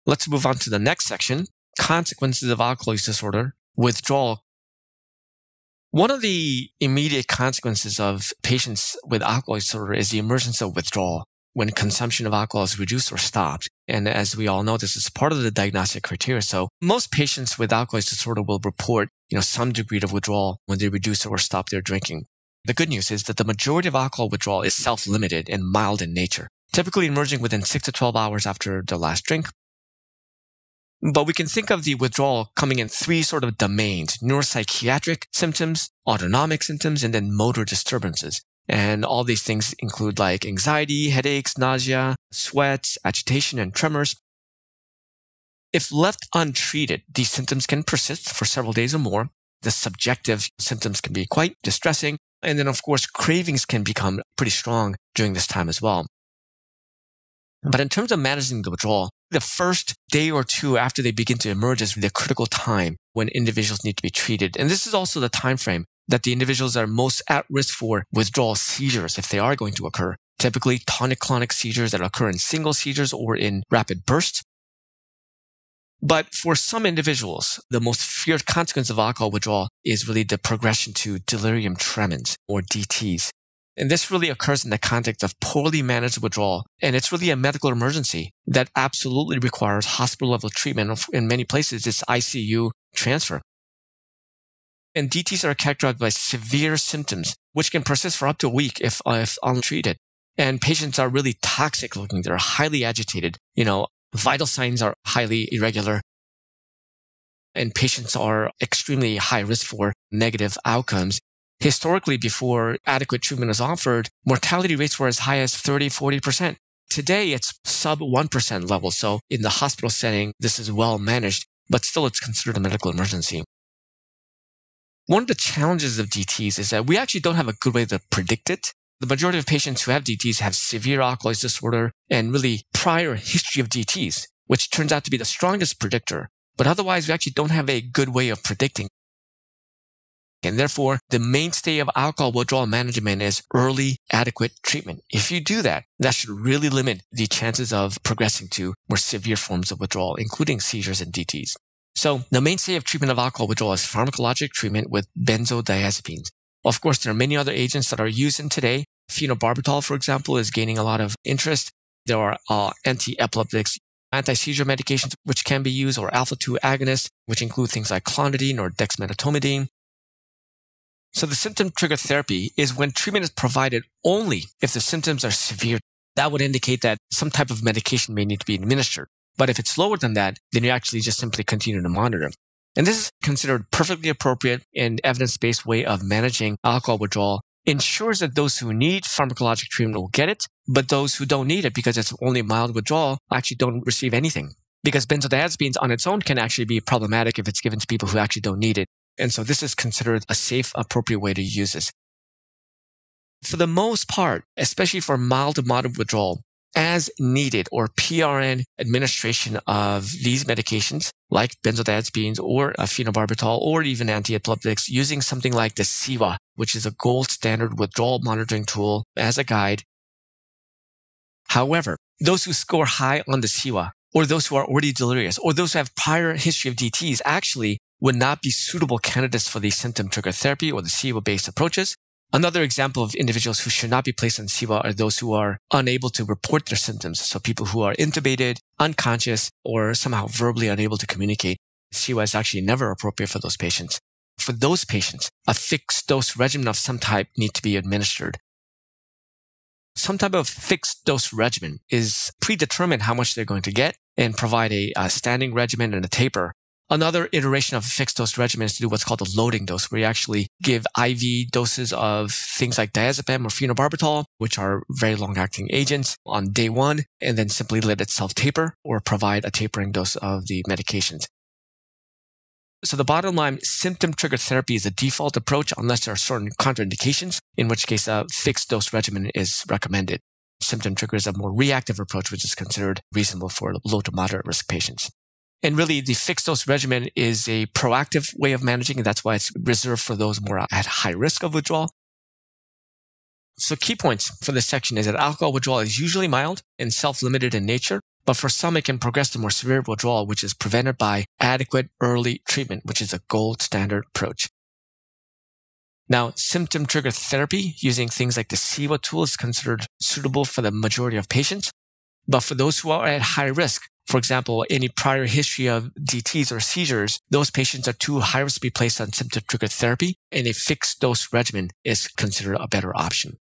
Let's move on to the next section, consequences of alcohol use disorder, withdrawal. One of the immediate consequences of patients with alcohol use disorder is the emergence of withdrawal when consumption of alcohol is reduced or stopped. And as we all know, this is part of the diagnostic criteria. So most patients with alcohol use disorder will report, some degree of withdrawal when they reduce or stop their drinking. The good news is that the majority of alcohol withdrawal is self-limited and mild in nature, typically emerging within 6 to 12 hours after the last drink. But we can think of the withdrawal coming in 3 sort of domains: neuropsychiatric symptoms, autonomic symptoms, and then motor disturbances. And all these things include like anxiety, headaches, nausea, sweats, agitation, and tremors. If left untreated, these symptoms can persist for several days or more. The subjective symptoms can be quite distressing. And then, of course, cravings can become pretty strong during this time as well. But in terms of managing the withdrawal, the first day or 2 after they begin to emerge is the critical time when individuals need to be treated. And this is also the time frame that the individuals are most at risk for withdrawal seizures if they are going to occur. Typically tonic-clonic seizures that occur in single seizures or in rapid bursts. But for some individuals, the most feared consequence of alcohol withdrawal is really the progression to delirium tremens or DTs. And this really occurs in the context of poorly managed withdrawal. And it's really a medical emergency that absolutely requires hospital-level treatment. In many places, it's ICU transfer. And DTs are characterized by severe symptoms, which can persist for up to a week if untreated. And patients are really toxic looking. They're highly agitated. Vital signs are highly irregular. And patients are extremely high risk for negative outcomes. Historically, before adequate treatment was offered, mortality rates were as high as 30-40%. Today, it's sub 1% level. So in the hospital setting, this is well managed, but still it's considered a medical emergency. One of the challenges of DTs is that we actually don't have a good way to predict it. The majority of patients who have DTs have severe alcohol use disorder and really prior history of DTs, which turns out to be the strongest predictor. But otherwise, we actually don't have a good way of predicting. And therefore, the mainstay of alcohol withdrawal management is early, adequate treatment. If you do that, that should really limit the chances of progressing to more severe forms of withdrawal, including seizures and DTs. So the mainstay of treatment of alcohol withdrawal is pharmacologic treatment with benzodiazepines. Of course, there are many other agents that are used in today. Phenobarbital, for example, is gaining a lot of interest. There are anti-epileptics, anti-seizure medications, which can be used, or alpha-2 agonists, which include things like clonidine or dexmedetomidine. So the symptom-triggered therapy is when treatment is provided only if the symptoms are severe. That would indicate that some type of medication may need to be administered. But if it's lower than that, then you actually just simply continue to monitor. And this is considered perfectly appropriate and evidence-based way of managing alcohol withdrawal. Ensures that those who need pharmacologic treatment will get it, but those who don't need it because it's only mild withdrawal actually don't receive anything. Because benzodiazepines on its own can actually be problematic if it's given to people who actually don't need it. And so this is considered a safe, appropriate way to use this. For the most part, especially for mild to moderate withdrawal, as needed or PRN administration of these medications like benzodiazepines or phenobarbital or even anti-epileptics using something like the CIWA, which is a gold standard withdrawal monitoring tool as a guide. However, those who score high on the CIWA or those who are already delirious or those who have prior history of DTs actually would not be suitable candidates for the symptom-triggered therapy or the CIWA-based approaches. Another example of individuals who should not be placed on CIWA are those who are unable to report their symptoms. So people who are intubated, unconscious, or somehow verbally unable to communicate. CIWA is actually never appropriate for those patients. For those patients, a fixed dose regimen of some type need to be administered. Some type of fixed dose regimen is predetermined how much they're going to get and provide a standing regimen and a taper. Another iteration of a fixed dose regimen is to do what's called a loading dose, where you actually give IV doses of things like diazepam or phenobarbital, which are very long-acting agents, on day 1, and then simply let itself taper or provide a tapering dose of the medications. So the bottom line, symptom-triggered therapy is a default approach unless there are certain contraindications, in which case a fixed dose regimen is recommended. Symptom trigger is a more reactive approach, which is considered reasonable for low to moderate risk patients. And really, the fixed dose regimen is a proactive way of managing, and that's why it's reserved for those more at high risk of withdrawal. So key points for this section is that alcohol withdrawal is usually mild and self-limited in nature. But for some, it can progress to more severe withdrawal, which is prevented by adequate early treatment, which is a gold standard approach. Now, symptom-triggered therapy using things like the SIVA tool is considered suitable for the majority of patients. But for those who are at high risk, for example, any prior history of DTs or seizures, those patients are too high risk to be placed on symptom-triggered therapy, and a fixed dose regimen is considered a better option.